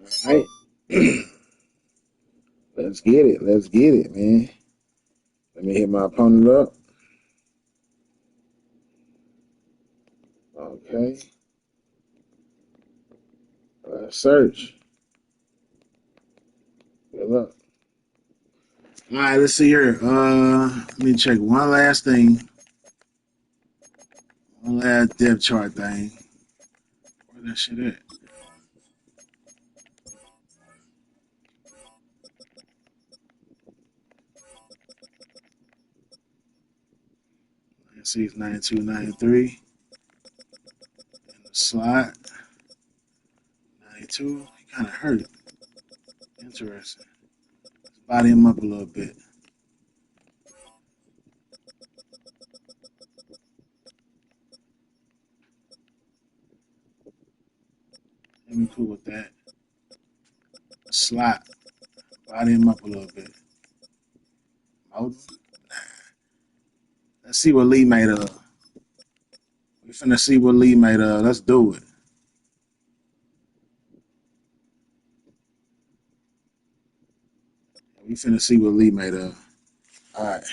All right. Let's get it. Let's get it, man. Let me hit my opponent up. Okay. Search. Good luck. All right, let's see here. Let me check one last thing. One last depth chart thing. Where that shit at? Let's see, it's 92, 93. In the slot. 92. He kind of hurt. Interesting. Let's body him up a little bit. Let me cool with that. Slot. Body him up a little bit. Modem? Nah. Let's see what Lee made of. We finna see what Lee made of. Let's do it. We finna see what Lee made of. All right.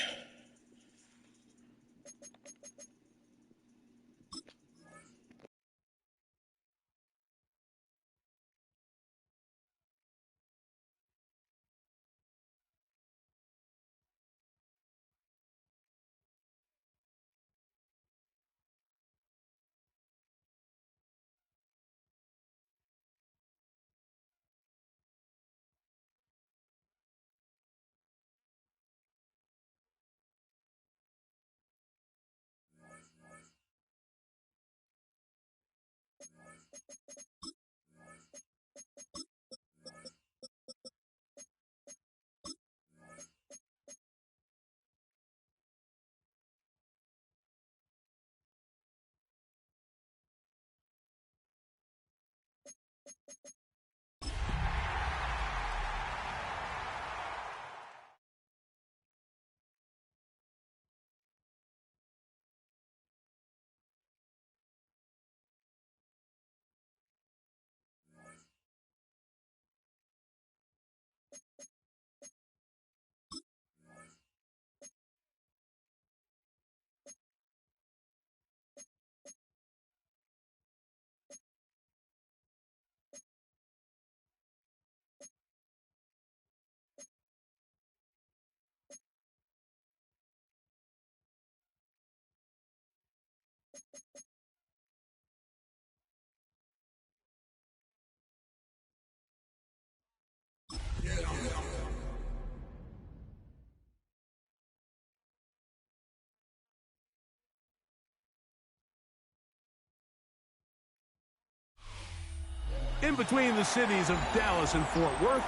In between the cities of Dallas and Fort Worth,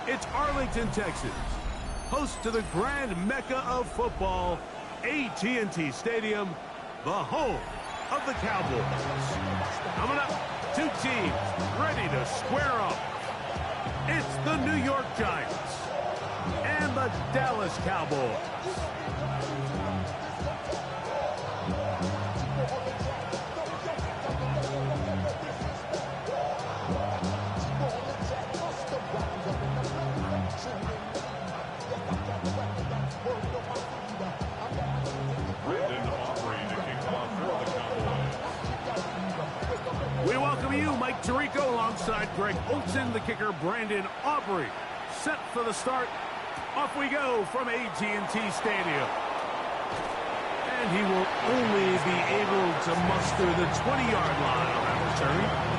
it's Arlington, Texas, host to the grand mecca of football, AT&T Stadium, the home of the Cowboys. Coming up, two teams ready to square off. It's the New York Giants and the Dallas Cowboys. We welcome you, Mike Tirico, alongside Greg Olson, the kicker, Brandon Aubrey. Set for the start. Off we go from AT&T Stadium. And he will only be able to muster the 20-yard line on that return.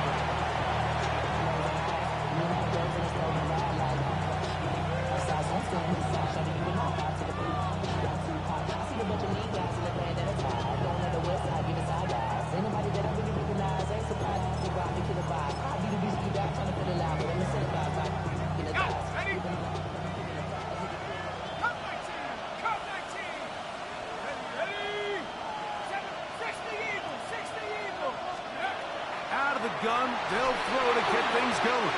Gun, they'll throw to get things going.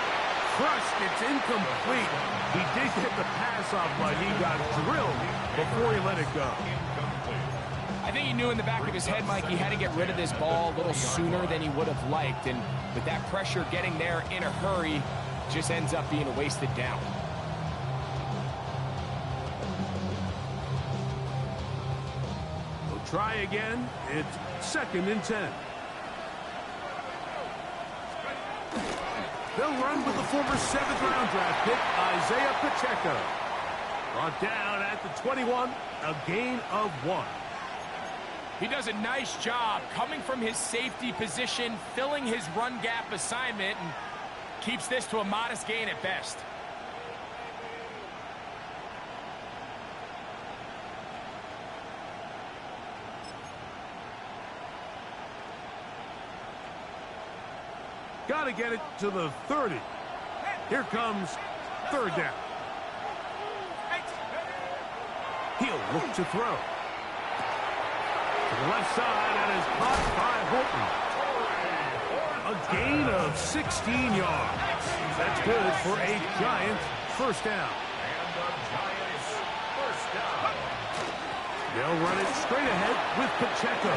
Crushed, it's incomplete. He did get the pass off, but he got drilled before he let it go. I think he knew in the back of his head, Mike, he had to get rid of this ball a little sooner than he would have liked. And with that pressure getting there in a hurry, just ends up being a wasted down. We'll try again. It's 2nd and 10. They'll run with the former 7th-round draft pick, Isaiah Pacheco. Brought down at the 21, a gain of 1. He does a nice job coming from his safety position, filling his run gap assignment, and keeps this to a modest gain at best. Got to get it to the 30. Here comes 3rd down. He'll look to throw. To the left side, and is caught by Horton. A gain of 16 yards. That's good for a Giants 1st down. They'll run it straight ahead with Pacheco.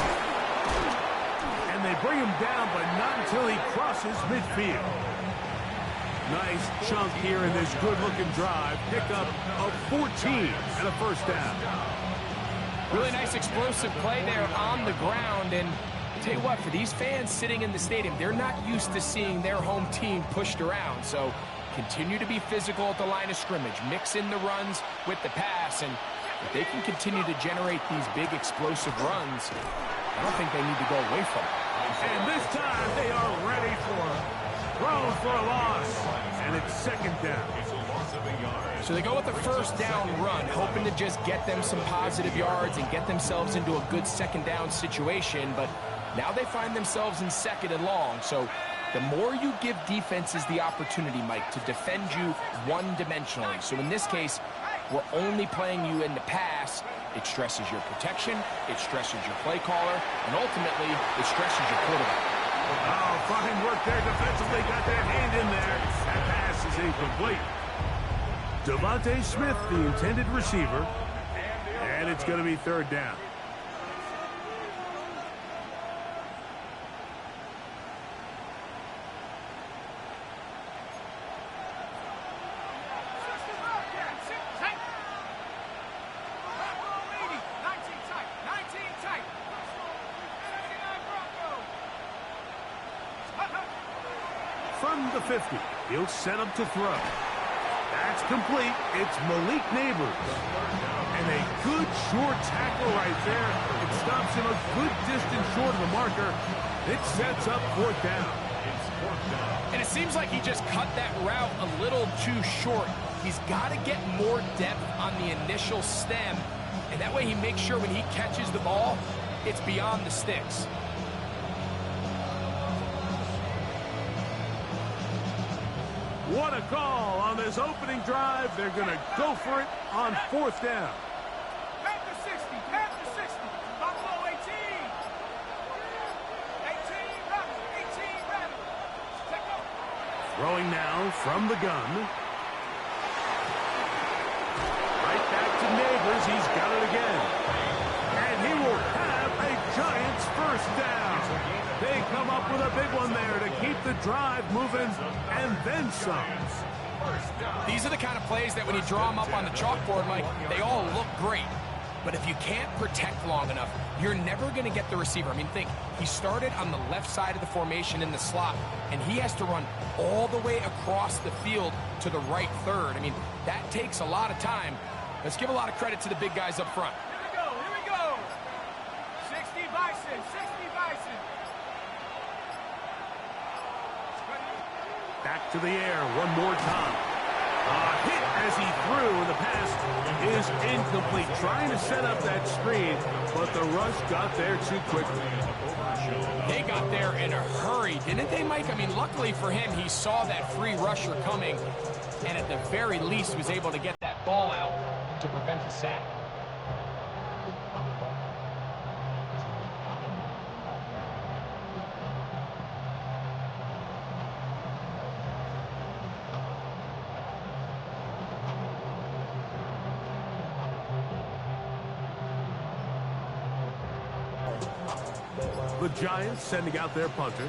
And they bring him down, but not until he crosses midfield. Nice chunk here in this good-looking drive. Pickup of 14 and a 1st down. Really nice explosive play there on the ground. And I'll tell you what, for these fans sitting in the stadium, they're not used to seeing their home team pushed around. So continue to be physical at the line of scrimmage. Mix in the runs with the pass. And if they can continue to generate these big explosive runs, I don't think they need to go away from it. And this time they are ready for it. Thrown for a loss. And it's 2nd down. So they go with the 1st down run, hoping to just get them some positive yards and get themselves into a good 2nd down situation. But now they find themselves in 2nd and long. So the more you give defenses the opportunity, Mike, to defend you one-dimensionally. So in this case, we're only playing you in the pass. It stresses your protection, it stresses your play caller, and ultimately, it stresses your quarterback. Oh, fine work there defensively. Got that hand in there. That pass is incomplete. Devontae Smith, the intended receiver. And it's going to be 3rd down. From the 50, he'll set up to throw. That's complete. It's Malik Neighbors. And a good short tackle right there. It stops him a good distance short of the marker. It sets up 4th down. And it seems like he just cut that route a little too short. He's got to get more depth on the initial stem. And that way he makes sure when he catches the ball, it's beyond the sticks. What a call on this opening drive. They're going to go for it on 4th down. Panther 60, Panther 60, Buffalo 18. 18, Rebel, 18, Rebel. Take over. Throwing now from the gun. Right back to Neighbors. He's got it again. And he will have a Giants 1st down. They come up with a big one there to keep the drive moving, and then some. These are the kind of plays that when you draw them up on the chalkboard, Mike, they all look great. But if you can't protect long enough, you're never going to get the receiver. I mean, think, he started on the left side of the formation in the slot, and he has to run all the way across the field to the right 3rd. I mean, that takes a lot of time. Let's give a lot of credit to the big guys up front. Here we go. 60 Bison, 60 Bison. Back to the air one more time. Hit as he threw, and the pass is incomplete. Trying to set up that screen, but the rush got there too quickly. They got there in a hurry, didn't they, Mike? I mean, luckily for him, he saw that free rusher coming, and at the very least was able to get that ball out to prevent the sack. The Giants sending out their punter.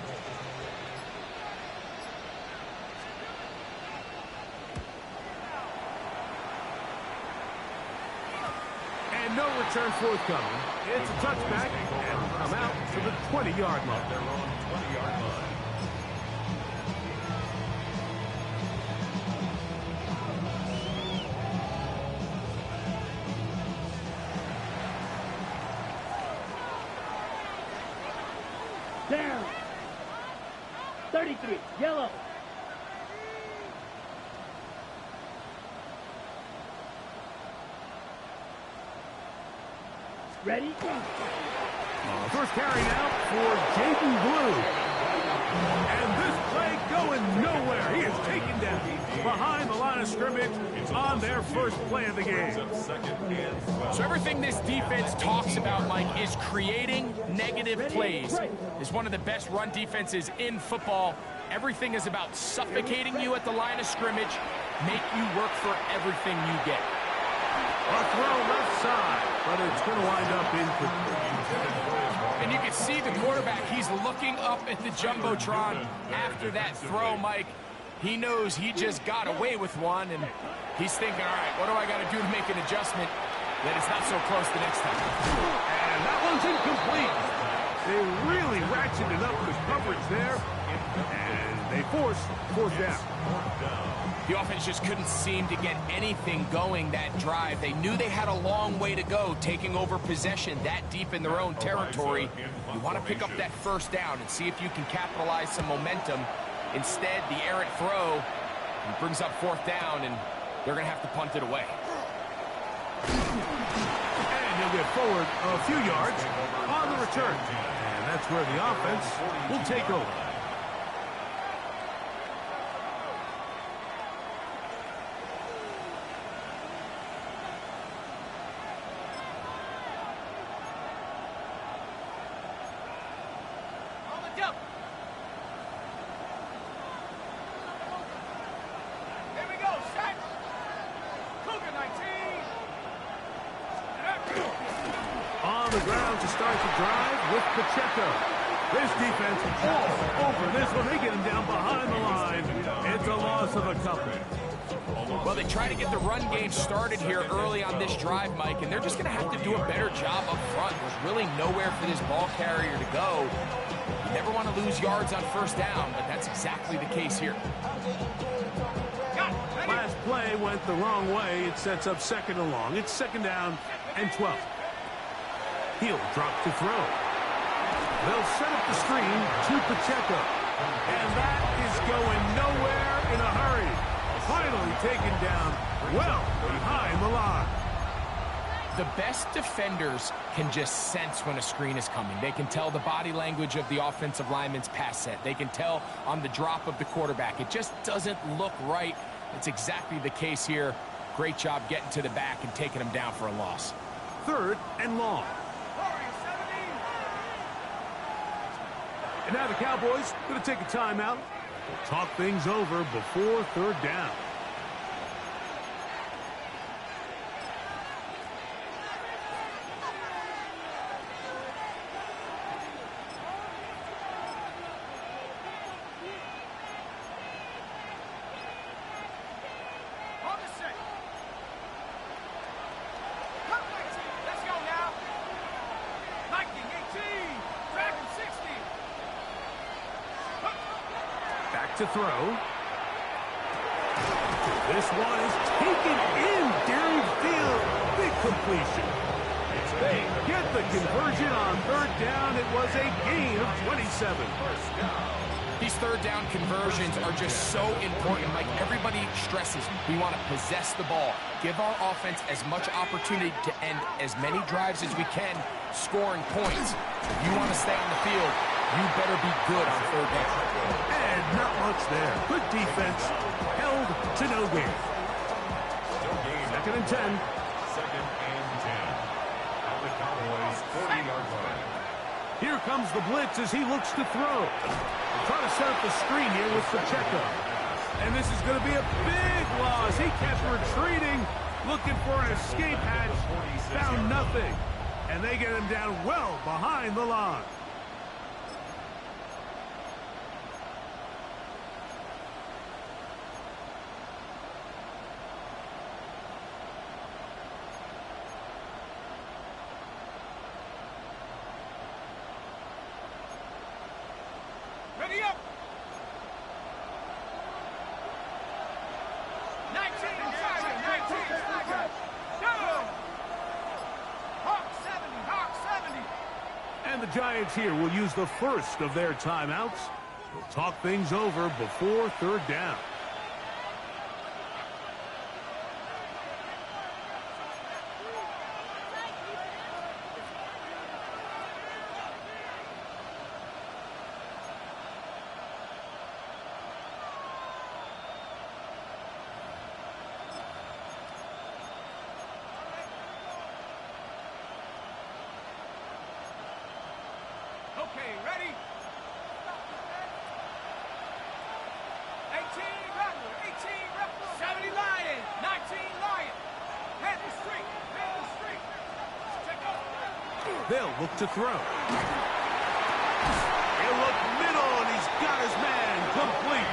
no return forthcoming. It's a touchback, and we'll come out to the 20-yard line. Their own 20-yard line. Down. 33, yellow. Ready? First carry now for Jaden Blue. And this play going nowhere. He is taken down behind the line of scrimmage on their first play of the game. So everything this defense talks about, Mike, is creating negative plays. It's one of the best run defenses in football. Everything is about suffocating you at the line of scrimmage, make you work for everything you get. A throw left side, but it's going to wind up incomplete. And you can see the quarterback, he's looking up at the Jumbotron after that throw, Mike. He knows he just got away with one, and he's thinking, all right, what do I got to do to make an adjustment that it's not so close the next time? And that one's incomplete. They really ratcheted up the coverage there, and they forced fourth down. The offense just couldn't seem to get anything going that drive. They knew they had a long way to go, taking over possession that deep in their own territory. You want to pick up that first down and see if you can capitalize some momentum. Instead, the errant throw brings up fourth down, and they're going to have to punt it away. And he'll get forward a few yards on the return. And that's where the offense will take over. On the ground to start the drive with Pacheco. This defense all over this one. They get him down behind the line. It's a loss of a couple. Well, they try to get the run game started here early on this drive, Mike, and they're just going to have to do a better job up front. There's really nowhere for this ball carrier to go. You never want to lose yards on first down, but that's exactly the case here. Last play went the wrong way. It sets up second and long. It's second down and 12. He'll drop to throw. They'll set up the screen to Pacheco. And that is going nowhere in a hurry. Finally taken down well behind the line. The best defenders can just sense when a screen is coming. They can tell the body language of the offensive lineman's pass set. They can tell on the drop of the quarterback. It just doesn't look right. It's exactly the case here. Great job getting to the back and taking him down for a loss. Third and long. And now the Cowboys going to take a timeout. We'll talk things over before third down. To throw. This one is taken in during field. Big completion. They get the conversion on third down. It was a gain of 27. These third down conversions are just so important. Like everybody stresses, we want to possess the ball. Give our offense as much opportunity to end as many drives as we can, scoring points. If you want to stay on the field, you better be good on third down. And not much there. Good defense. Held to no gain. Second and 10. Second and 10. On the Cowboys' 40-yard line. Here comes the blitz as he looks to throw. They'll try to set up the screen here with Pacheco. And this is going to be a big loss. He kept retreating, looking for an escape hatch. Found nothing. And they get him down well behind the line. And the Giants here will use the first of their timeouts. We'll talk things over before third down. Okay, ready? 18 Rebel, 18 Rebel, 70 Lion, 19 Lion. Head the street, head the street. Check out. They'll look to throw. He'll look middle, and he's got his man complete.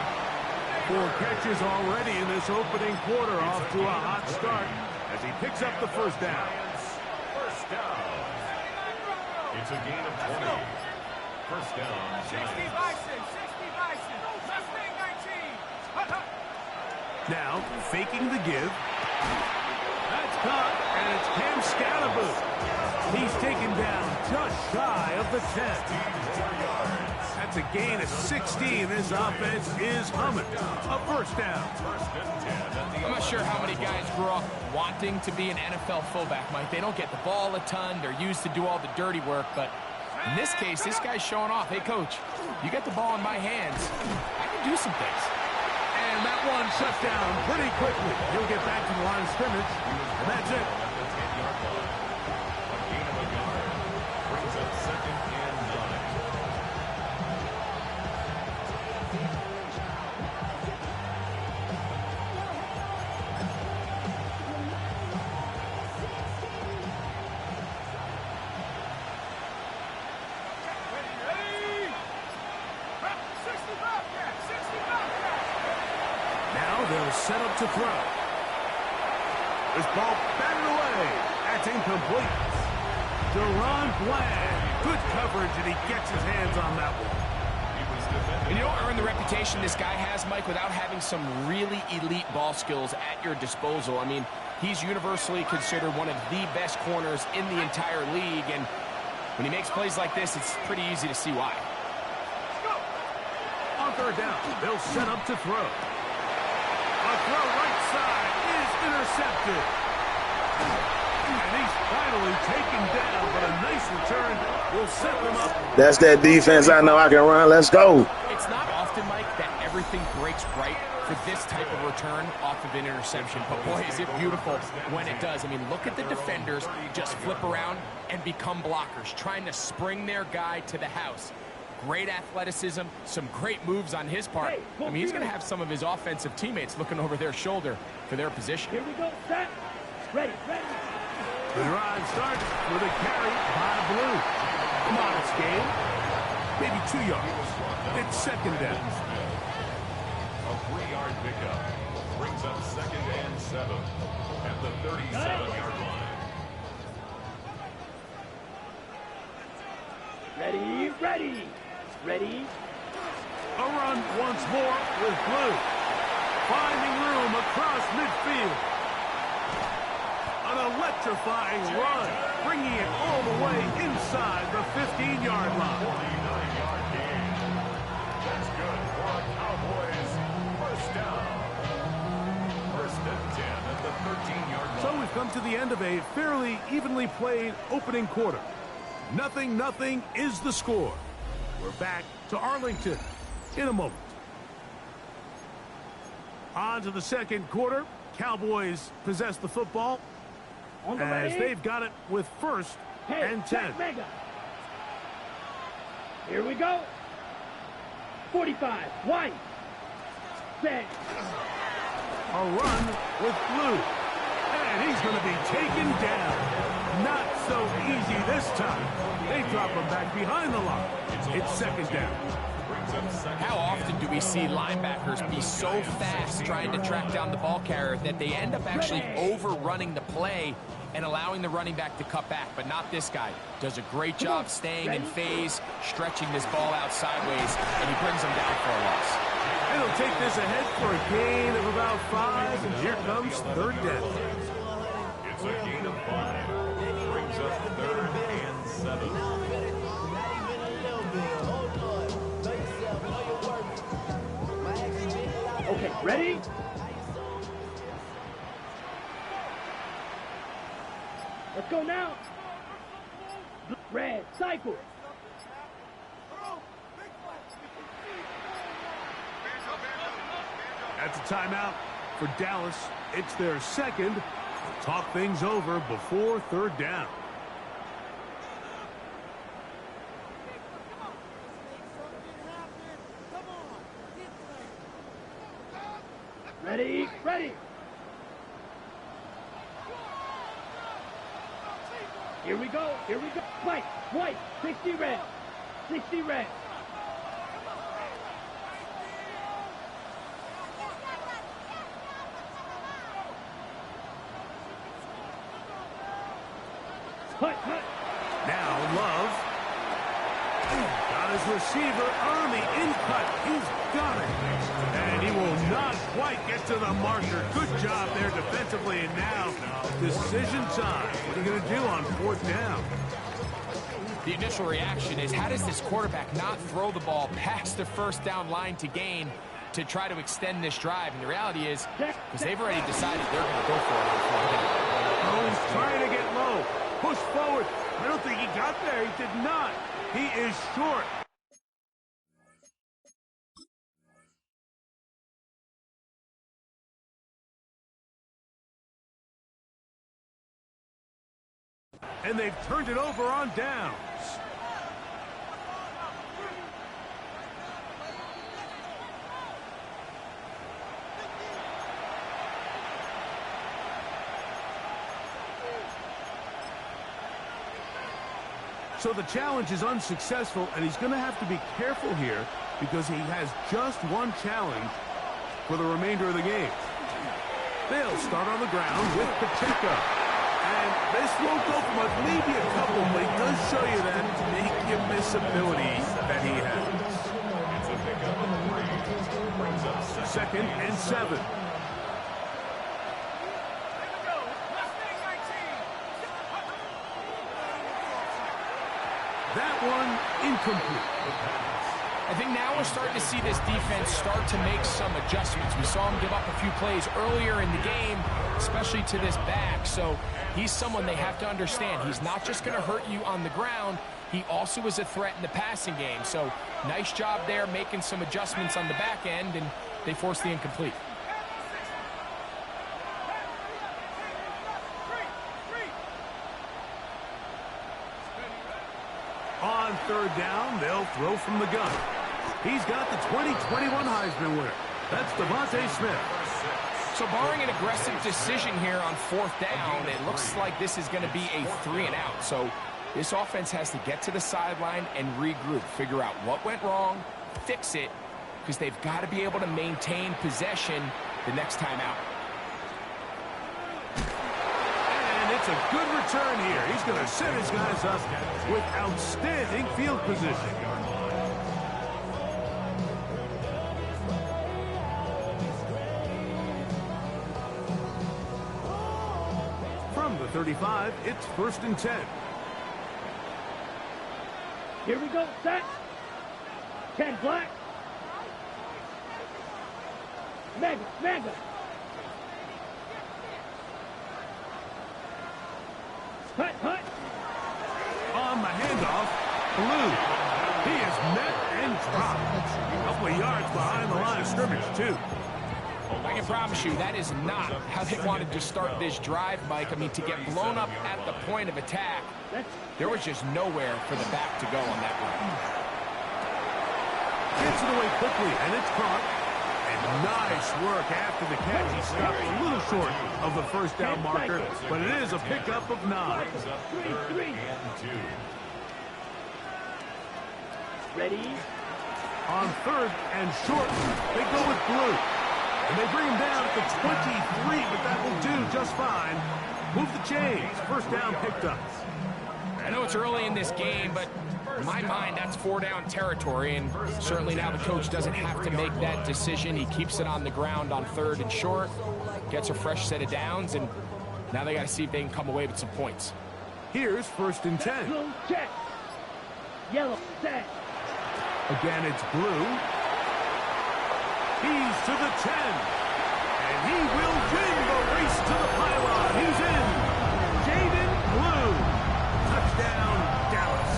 4 catches already in this opening quarter, off to a hot start as he picks up the first down. Giants, first down. It's a gain of 20. First down, 60 Giants. Bison, 60 Bison. Mustang 19. Now, faking the give. That's caught, and it's Cam Scalaboo. He's taken down just shy of the 10. That's a gain of 16. This offense is humming. A first down. I'm not sure how many guys grew up wanting to be an NFL fullback, Mike. They don't get the ball a ton. They're used to do all the dirty work, but in this case, this guy's showing off. Hey, coach, you get the ball in my hands. I can do some things. And that one shut down pretty quickly. He'll get back to the line of scrimmage, and that's it. A gain of a yard. Brings up second and 9. Ready? 60 Bobcat, 60 Bobcat. Now they'll set up to throw. This ball batted away. That's incomplete. Deron Bland. Good coverage, and he gets his hands on that one. And you don't earn the reputation this guy has, Mike, without having some really elite ball skills at your disposal. I mean, he's universally considered one of the best corners in the entire league, and when he makes plays like this, it's pretty easy to see why. On third down, they'll set up to throw. A throw right side is intercepted. And he's finally taken down, but a nice return will set them up. That's that defense I know I can run. Let's go. It's not often, Mike, that everything breaks right for this type of return off of an interception. But, boy, is it beautiful when it does. I mean, look at the defenders just flip around and become blockers, trying to spring their guy to the house. Great athleticism, some great moves on his part. I mean, he's going to have some of his offensive teammates looking over their shoulder for their position. Here we go, set. Ready, ready. The drive starts with a carry by Blue. A modest gain, maybe 2 yards. It's second down. A 3-yard pickup. Brings up second and 7 at the 37-yard line. Ready, ready. Ready. A run once more with Blue. Finding room across midfield. An electrifying run, bringing it all the way inside the 15-yard line. 49-yard gain. That's good for a Cowboys first down. First and 10 at the 13-yard line. So we've come to the end of a fairly evenly played opening quarter. 0-0 is the score. We're back to Arlington in a moment. On to the second quarter. Cowboys possess the football On the as ready. they've got it with first Hey, and 10. check mega. Here we go. 45, white. Set. A run with Blue. And he's going to be taken down. Not so easy this time. They drop him back behind the line. It's second down. How often do we see linebackers be so fast trying to track down the ball carrier that they end up actually overrunning the play and allowing the running back to cut back? But not this guy. Does a great job staying in phase, stretching this ball out sideways, and he brings them down for a loss. And he'll take this ahead for a gain of about 5, and here comes third down. It's a gain of 5. Brings up third and 7. Okay, ready? Let's go now. Red, cycle. That's a timeout for Dallas. It's their second. Talk things over before third down. Ready, ready. Here we go, here we go. White, 60 red, 60 red. Hut. Now Love. Got his receiver on the in-cut. He's got it. And he will not quite get to the marker. Good job there defensively. And now, decision time. What are you going to do on fourth down? The initial reaction is, how does this quarterback not throw the ball past the first down line to gain to try to extend this drive? And the reality is, because they've already decided they're going to go for it on fourth down. Oh, he's trying to get low. Push forward. I don't think he got there. He did not. He is short. And they've turned it over on downs. So the challenge is unsuccessful, and he's going to have to be careful here because he has just one challenge for the remainder of the game. They'll start on the ground with Pacheco. And this won't go for much, maybe a couple, but he does show you that make-you-miss-ability that he has. It's a pickup of 3. Brings up Second and 7. That one incomplete. I think now we're starting to see this defense start to make some adjustments. We saw him give up a few plays earlier in the game, especially to this back. So he's someone they have to understand. He's not just going to hurt you on the ground. He also is a threat in the passing game. So nice job there making some adjustments on the back end, and they forced the incomplete. On third down, they'll throw from the gun. He's got the 2021 Heisman winner. That's Devontae Smith. So barring an aggressive decision here on fourth down, it looks like this is going to be a 3-and-out. So this offense has to get to the sideline and regroup, figure out what went wrong, fix it, because they've got to be able to maintain possession the next time out. And it's a good return here. He's going to set his guys up with outstanding field position. From the 35, it's 1st and 10. Here we go, set. 10 black. Mega. Hut. On the handoff, Blue. He is met and dropped. A couple of yards behind the line of scrimmage, too. I can promise you that is not how they wanted to start this drive, Mike. I mean, to get blown up at the point of attack, there was just nowhere for the back to go on that run. Gets it away quickly, and it's caught. And nice work after the catch. He stopped a little short of the first down marker, but it is a pickup of 9. Brings up 3rd and 2. Ready? On 3rd and short, they go with Blue. And they bring him down at the 23, but that will do just fine. Move the chains. First down picked up. I know it's early in this game, but in my mind, that's 4-down territory, and certainly now the coach doesn't have to make that decision. He keeps it on the ground on 3rd and short, gets a fresh set of downs, and now they got to see if they can come away with some points. Here's 1st and 10. Blue check. Yellow set. Again, it's Blue. He's to the 10. And he will win the race to the pylon. He's in. Jaden Blue. Touchdown, Dallas.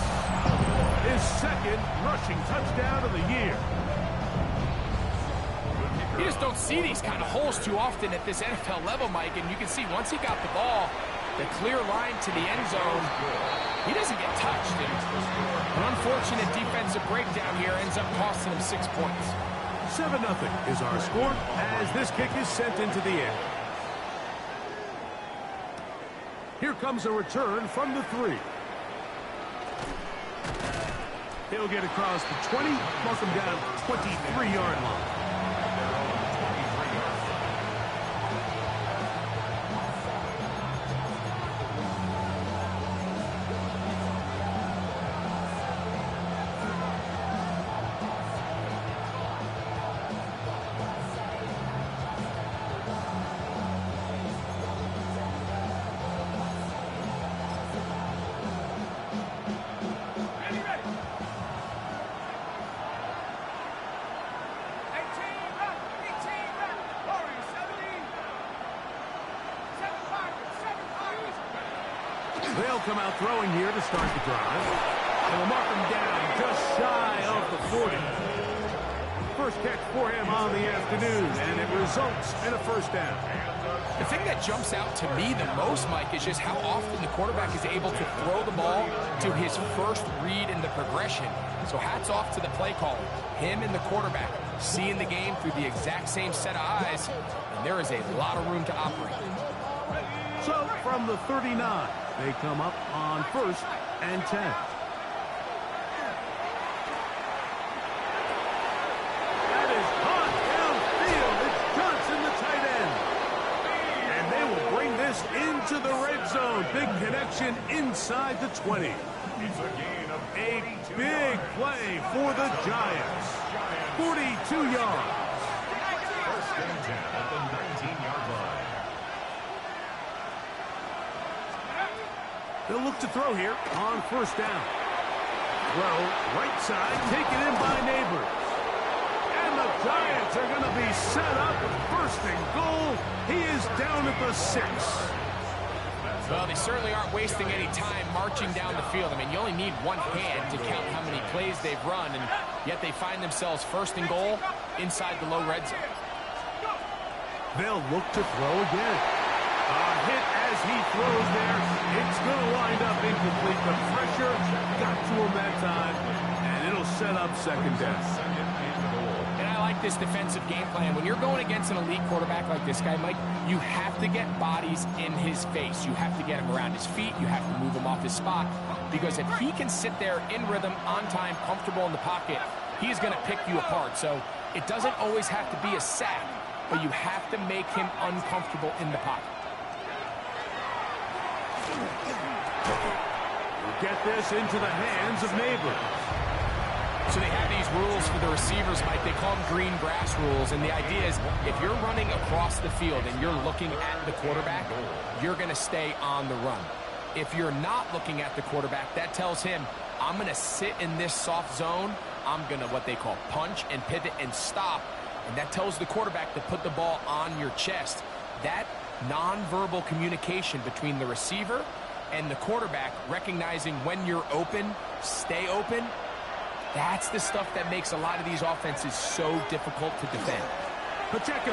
His second rushing touchdown of the year. You just don't see these kind of holes too often at this NFL level, Mike, and you can see once he got the ball, the clear line to the end zone, he doesn't get touched. And an unfortunate defensive breakdown here ends up costing him 6 points. 7-0 is our score as this kick is sent into the air. Here comes a return from the 3. He'll get across the 20, mark him down 23-yard line. They'll come out throwing here to start the drive. And will mark him down just shy of the 40. First catch for him on the afternoon, and it results in a first down. The thing that jumps out to me the most, Mike, is just how often the quarterback is able to throw the ball to his first read in the progression. So hats off to the play caller. Him and the quarterback seeing the game through the exact same set of eyes, and there is a lot of room to operate. So from the 39, they come up on 1st and 10. That is caught downfield. It's Johnson, the tight end. And they will bring this into the red zone. Big connection inside the 20. It's a gain of A big play for the Giants. 42 yards. First and 10 at the 19-yard line. They'll look to throw here on 1st down. Throw, right side, taken in by Neighbors. And the Giants are going to be set up with 1st and goal. He is down at the 6. Well, they certainly aren't wasting any time marching down the field. I mean, you only need one hand to count how many plays they've run, and yet they find themselves 1st and goal inside the low red zone. They'll look to throw again. A hit as he throws there. It's going to wind up incomplete. The pressure got to him that time, and it'll set up 2nd down. And I like this defensive game plan. When you're going against an elite quarterback like this guy, Mike, you have to get bodies in his face. You have to get him around his feet. You have to move him off his spot. Because if he can sit there in rhythm, on time, comfortable in the pocket, he's going to pick you apart. So it doesn't always have to be a sack, but you have to make him uncomfortable in the pocket. We'll get this into the hands of Neighbors. So they have these rules for the receivers, Mike. They call them green grass rules. And the idea is if you're running across the field and you're looking at the quarterback, you're going to stay on the run. If you're not looking at the quarterback, that tells him, I'm going to sit in this soft zone. I'm going to what they call punch and pivot and stop. And that tells the quarterback to put the ball on your chest. That nonverbal communication between the receiver and the quarterback, recognizing when you're open, stay open, that's the stuff that makes a lot of these offenses so difficult to defend. Pacheco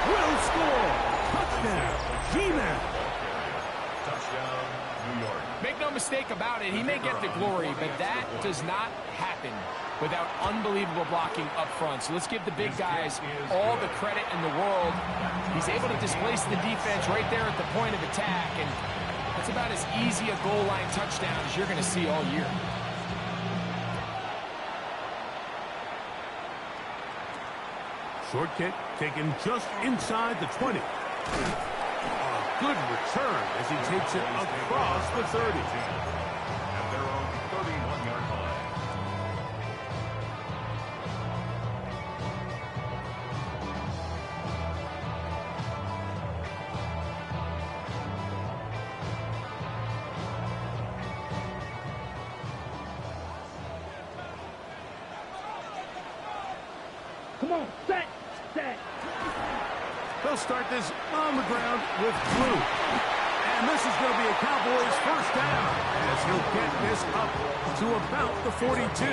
will score. Touchdown, G-Man. Touchdown, New York. Make no mistake about it, he may get the glory, but that does not happen without unbelievable blocking up front. So let's give the big guys all the credit in the world. He's able to displace the defense right there at the point of attack, and that's about as easy a goal line touchdown as you're going to see all year. Short kick taken just inside the 20. A good return as he takes it across the 30. At their own 31-yard line. Come on, set, set. They'll start this on the ground with Blue. And this is going to be a Cowboys first down as he'll get this up to about the 42.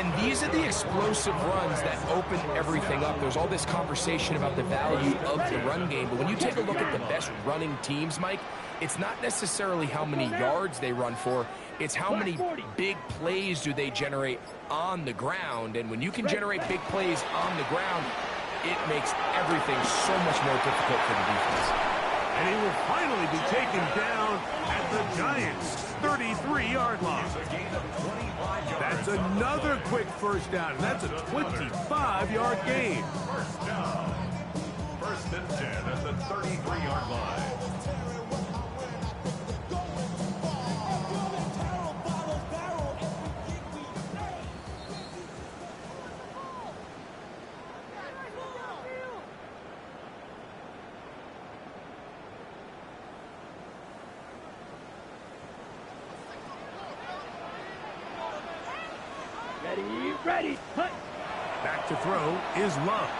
And these are the explosive runs that open everything up. There's all this conversation about the value of the run game, but when you take a look at the best running teams, Mike, it's not necessarily how many yards they run for, it's how many big plays do they generate on the ground. And when you can generate big plays on the ground, it makes everything so much more difficult for the defense. And he will finally be taken down at the Giants' 33-yard line. That's another quick first down, and that's a 25-yard gain. First down. First and 10 at the 33-yard line. Ready, hut. Back to throw is Love.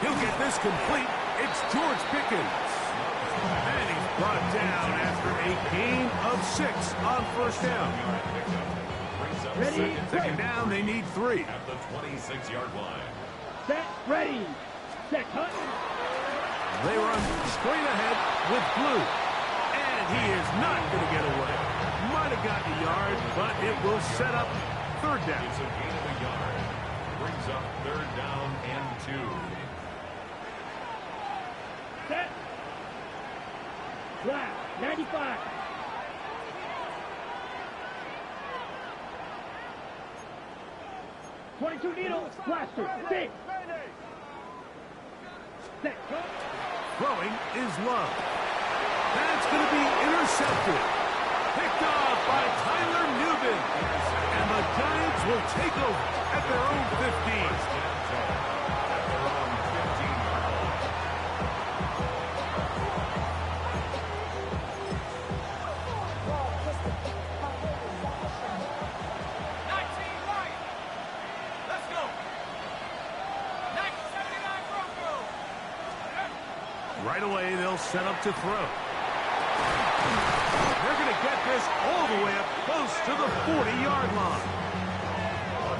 He'll get this complete. It's George Pickens. And he's brought down after a gain of 6 on first down. Ready, Second down, they need 3. At the 26-yard line. set, ready, set, hut. They run straight ahead with Blue. And he is not going to get away. Might have gotten a yard, but it will set up third down. It's a gain of a yard. Brings up third down and 2. Set. Flat, 95. .22 needle, blaster, 6. Set, hut. Throwing is Love. That's going to be intercepted. Picked off by Tyler Newman. And the Giants will take over at their own 15. At their own 15-yard line. Let's go. 1979 Broncos. Right away, they'll set up to throw. They're going to get this all the way up close to the 40-yard line.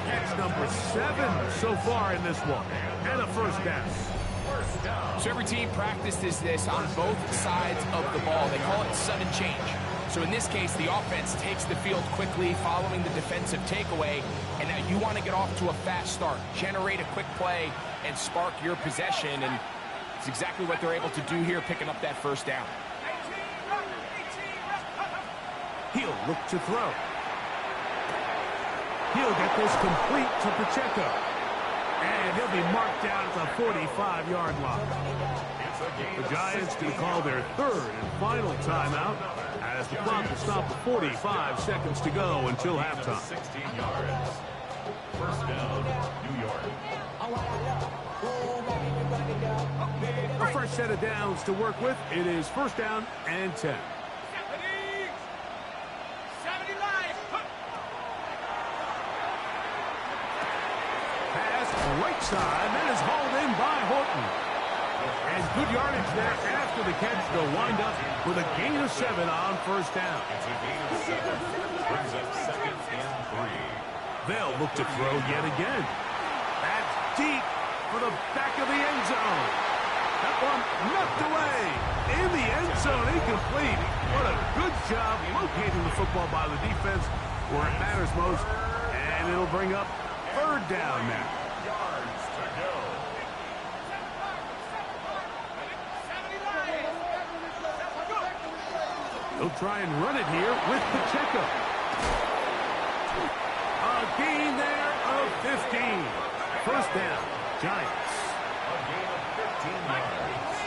Catch number 7 so far in this one. And a first down. First down. So every team practices this on both sides of the ball. They call it sudden change. So in this case, the offense takes the field quickly following the defensive takeaway, and now you want to get off to a fast start, generate a quick play, and spark your possession, and it's exactly what they're able to do here, picking up that first down. He'll look to throw. He'll get this complete to Pacheco. And he'll be marked down at the 45-yard line. The Giants can call their third and final timeout as the clock will stop at 45 seconds to go until halftime. 16 yards. First down, New York. A fresh set of downs to work with. It is first down and 10. 70 Lions. Pass right side. That is hauled in by Horton. And good yardage there after the catch. They'll wind up with a gain of 7 on first down. It's a gain of 7. Brings up second and 3. They'll look to throw yet again. That's deep for the back of the end zone. That one knocked away. In the end zone, incomplete. What a good job locating the football by the defense where it matters most. And it'll bring up third down now. Yards to go. 70 Lions. They'll try and run it here with Pacheco. A gain there of 15. First down, Giants. A gain of 15 yards.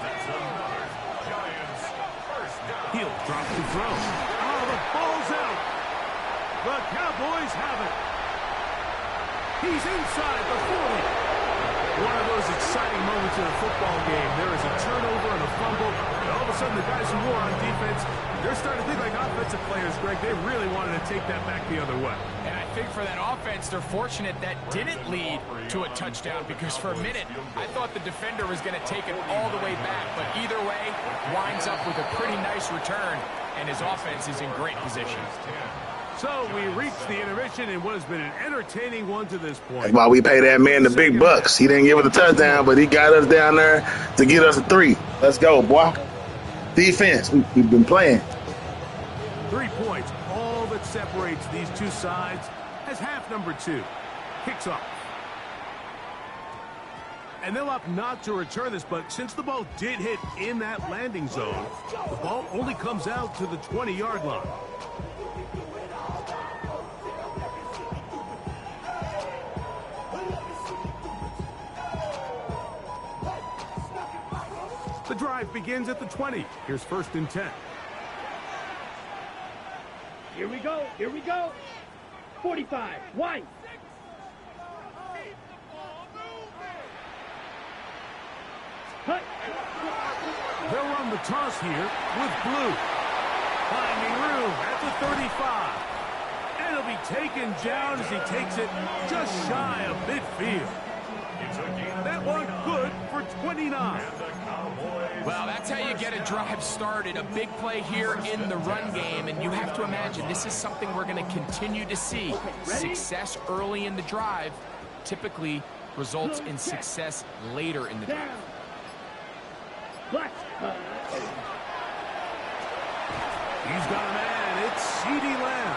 That's another Giants first down. He'll drop the throw. Oh, the ball's out. The Cowboys have it. He's inside the 40. One of those exciting moments in a football game. There is a turnover and a fumble, and all of a sudden the guys who were on defense, they're starting to think like offensive players, Greg. They really wanted to take that back the other way. And I think for that offense, they're fortunate that didn't lead to a touchdown, because for a minute, I thought the defender was going to take it all the way back. But either way, winds up with a pretty nice return, and his offense is in great position. So we reached the intermission in what has been an entertaining one to this point. That's why we pay that man the big bucks. He didn't give us a touchdown, but he got us down there to get us a 3. Let's go, boy. Defense, we've been playing. 3 points, all that separates these two sides, as half number 2 kicks off. And they'll opt not to return this, but since the ball did hit in that landing zone, the ball only comes out to the 20-yard line. The drive begins at the 20. Here's 1st and 10. Here we go. Here we go. 45. White. Cut. They'll run the toss here with Blue. Finding room at the 35. And he'll be taken down as he takes it just shy of midfield. That one good for 29. Well, that's how you get a drive started. A big play here in the run game, and you have to imagine this is something we're going to continue to see. Success early in the drive typically results in success later in the drive. He's got a man. It's CeeDee Lamb.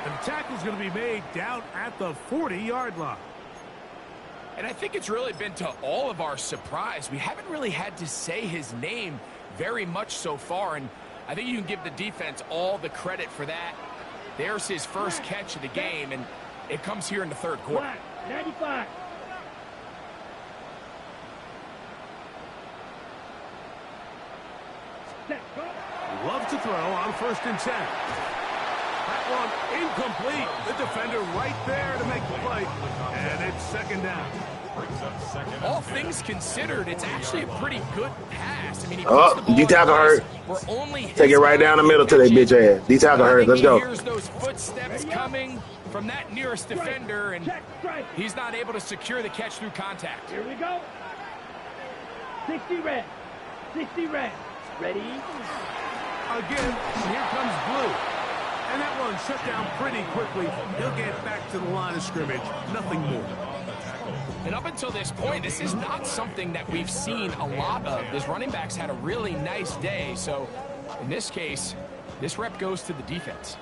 And the tackle's going to be made down at the 40-yard line. And I think it's really been to all of our surprise. We haven't really had to say his name very much so far, and I think you can give the defense all the credit for that. There's his first catch of the game, and it comes here in the 3rd quarter. 95. Love to throw on 1st and 10. That one incomplete. The defender right there to make the play. And it's 2nd down. All things considered, it's actually a pretty good pass. I mean, he D-tackle hurt. Take it right down the middle to that bitch ass. D-tackle hurt. Let's go. He hears those footsteps coming from that nearest defender, and he's not able to secure the catch through contact. Here we go. 60 red. 60 red. Ready? Again, here comes Blue. And that one shut down pretty quickly. He'll get back to the line of scrimmage. Nothing more. And up until this point, this is not something that we've seen a lot of. This running back's had a really nice day. So, in this case, this rep goes to the defense.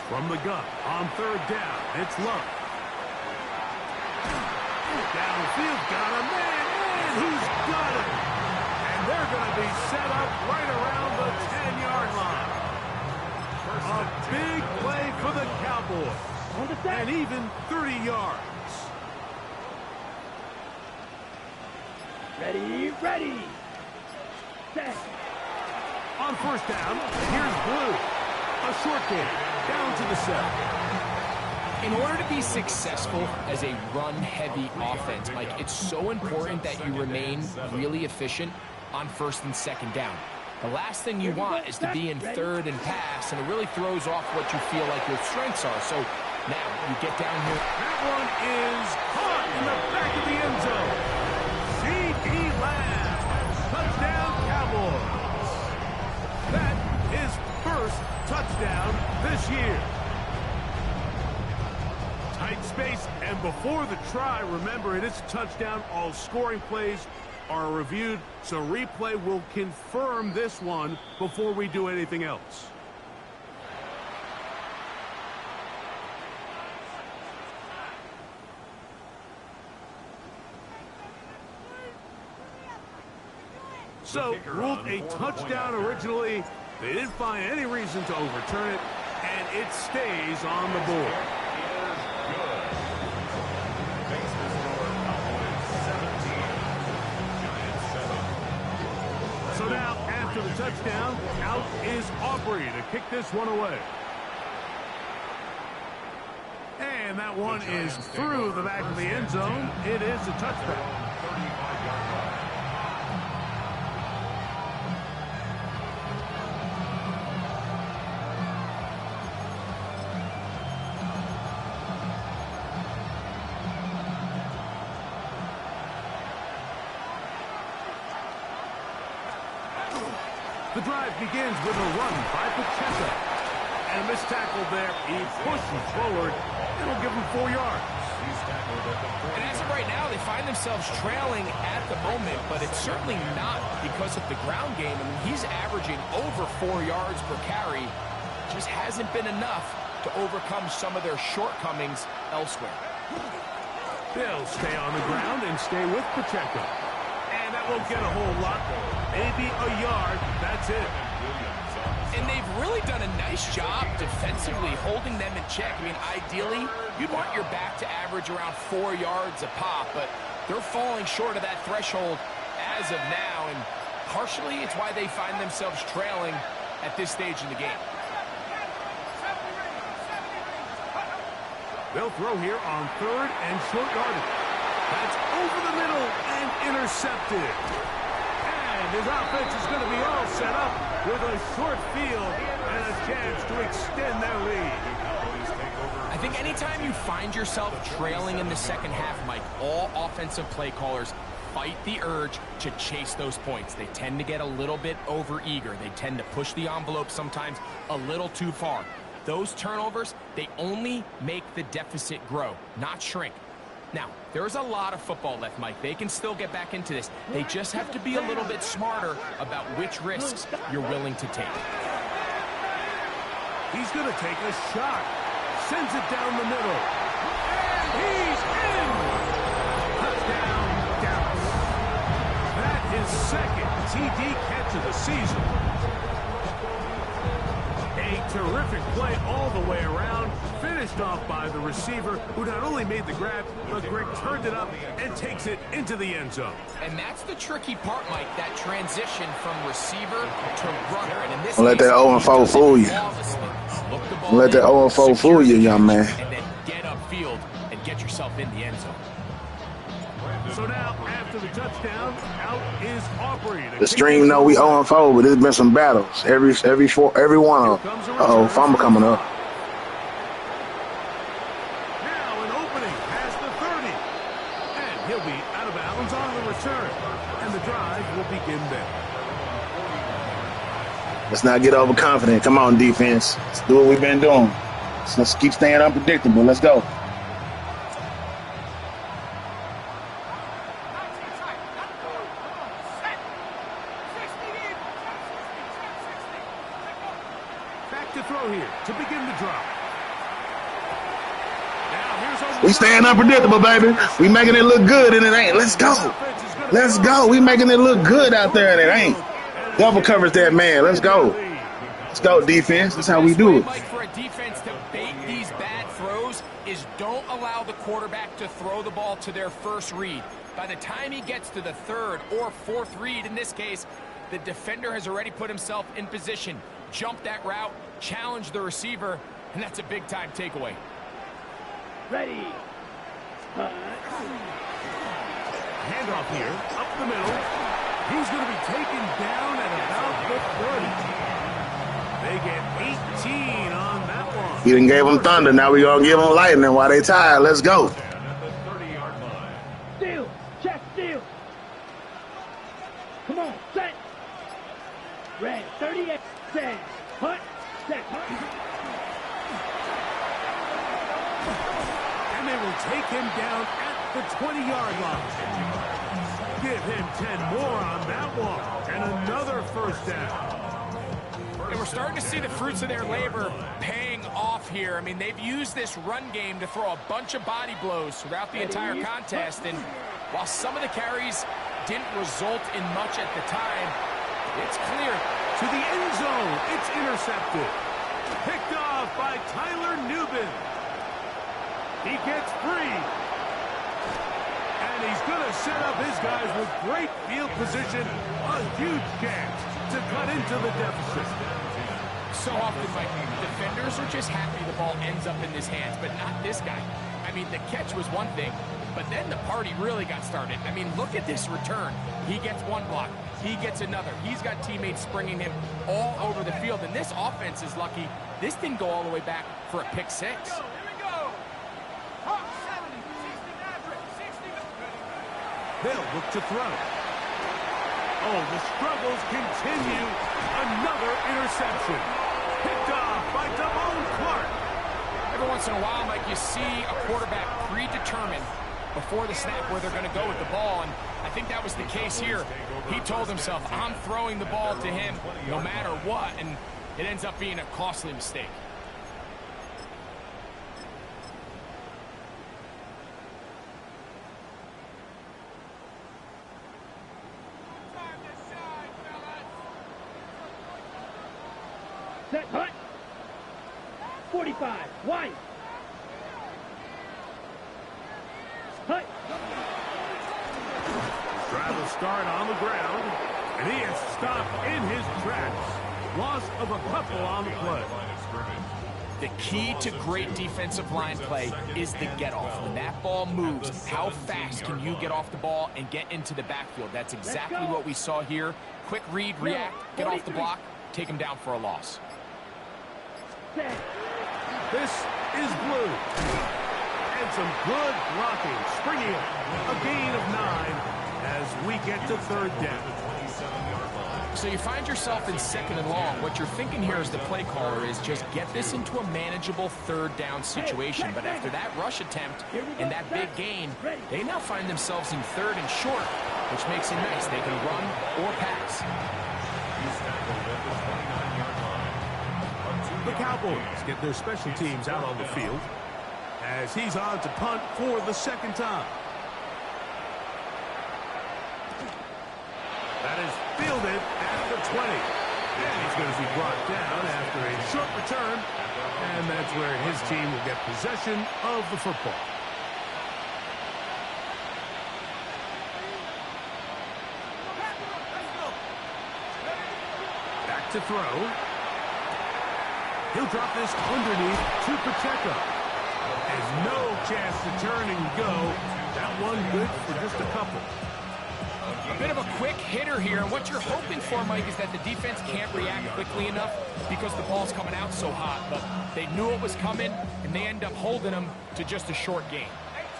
From the gun, on 3rd down, it's Love. Downfield, got a man, and he's got it. And they're going to be set up right around the 10-yard line. A big play for the Cowboys. And even 30 yards. Ready, ready. Set. On 1st down, here's Blue. A short game, down to the 7. In order to be successful as a run-heavy offense, Mike, it's so important that you remain really efficient on 1st and 2nd down. The last thing you want is to be in 3rd and pass, and it really throws off what you feel like your strengths are. So now you get down here. That one is caught in the back of the end zone. CeeDee Lamb, touchdown Cowboys. That is 1st touchdown this year. Tight space, and before the try, remember it is a touchdown. All scoring plays are reviewed, so replay will confirm this one before we do anything else. So, ruled a touchdown originally. They didn't find any reason to overturn it, and it stays on the board. So now, after the touchdown, out is Aubrey to kick this one away. And that one is through the back of the end zone. It is a touchback. The drive begins with a run by Pacheco. And a missed tackle there. He pushes forward. It'll give him 4 yards. And as of right now, they find themselves trailing at the moment, but it's certainly not because of the ground game. I mean, he's averaging over 4 yards per carry. Just hasn't been enough to overcome some of their shortcomings elsewhere. They'll stay on the ground and stay with Pacheco. And that won't get a whole lot. Maybe a yard. That's it. And they've really done a nice job defensively holding them in check. I mean, ideally, you'd want your back to average around 4 yards a pop, but they're falling short of that threshold as of now, and partially it's why they find themselves trailing at this stage in the game. They'll throw here on 3rd and short yardage. That's over the middle and intercepted. And his offense is going to be all set up with a short field and a chance to extend their lead. I think anytime you find yourself trailing in the second half, Mike, all offensive play callers fight the urge to chase those points. They tend to get a little bit overeager. They tend to push the envelope sometimes a little too far. Those turnovers, they only make the deficit grow, not shrink. Now, there's a lot of football left, Mike. They can still get back into this. They just have to be a little bit smarter about which risks you're willing to take. He's going to take a shot. Sends it down the middle. And he's in! Touchdown, Dallas. That is second TD catch of the season. A terrific play all the way around, finished off by the receiver, who not only made the grab, but Greg turned it up and takes it into the end zone. And that's the tricky part, Mike, that transition from receiver to runner. And in this Don't let that 0-4 fool you. Don't let that 0-4 fool you, young man. And then get upfield and get yourself in the end zone. So now, after the touchdown, out is Aubrey. The stream know we 0-4, but there's been some battles. Every one of them. Uh-oh, fumble coming up. Now an opening past the 30. And he'll be out of bounds on the return. And the drive will begin there. Let's not get overconfident. Come on, defense. Let's do what we've been doing. So let's keep staying unpredictable. Let's go. To throw here to begin the drop. We staying unpredictable, baby. We making it look good and it ain't. Let's go. Let's go. We making it look good out there and it ain't. Double covers that man. Let's go. Let's go, defense. That's how we do it. Mike, for a defense to bait these bad throws is don't allow the quarterback to throw the ball to their first read. By the time he gets to the 3rd or 4th read, in this case, the defender has already put himself in position. Jump that route, challenge the receiver, and that's a big-time takeaway. Ready. Handoff here, up the middle. He's going to be taken down at about the 30. They get 18 on that one. He done gave them thunder. Now we going to give them lightning while they tired. Let's go. Steal. Check, steal. Come on, set. Red, 38. Set. Hunt. Set. Hunt. And they will take him down at the 20-yard line. Give him 10 more on that one. And another first down. And we're starting to see the fruits of their labor paying off here. I mean, they've used this run game to throw a bunch of body blows throughout the entire contest. And while some of the carries didn't result in much at the time, it's clear. To the end zone, it's intercepted. Picked off by Tyler Nubin. He gets free. And he's going to set up his guys with great field position. A huge chance to cut into the deficit. So often, Mike, defenders are just happy the ball ends up in his hands, but not this guy. I mean, the catch was one thing, but then the party really got started. I mean, look at this return. He gets one block. He gets another. He's got teammates springing him all over the field, and this offense is lucky. This didn't go all the way back for a pick six. Here we go. Hawk 70, 60 Maverick, 60. They'll look to throw. Oh, the struggles continue. Another interception. Picked off by Damone Clark. Every once in a while, Mike, you see a quarterback predetermined before the snap where they're going to go with the ball, and I think that was the case here. He told himself, I'm throwing the ball to him no matter what, and it ends up being a costly mistake. Set, hut. 45, wide. Hut. Drive will start on the ground, and he is stopped in his tracks. Loss of a couple on the play. The key to great defensive line play is the get-off. When that ball moves, how fast can you get off the ball and get into the backfield? That's exactly what we saw here. Quick read, react, get off the block, take him down for a loss. This is blue. And some good blocking. Springing up. A gain of 9 as we get to third down. So you find yourself in second and long. What you're thinking here as the play caller is just get this into a manageable third down situation. But after that rush attempt and that big gain, they now find themselves in third and short, which makes it nice. They can run or pass. The Cowboys get their special teams out on the field as he's on to punt for the second time. That is fielded at the 20. And he's going to be brought down after a short return. And that's where his team will get possession of the football. Back to throw. He'll drop this underneath to Pacheco. There's no chance to turn and go. That one good for just a couple. A bit of a quick hitter here, and what you're hoping for, Mike, is that the defense can't react quickly enough because the ball's coming out so hot. But they knew it was coming, and they end up holding them to just a short gain.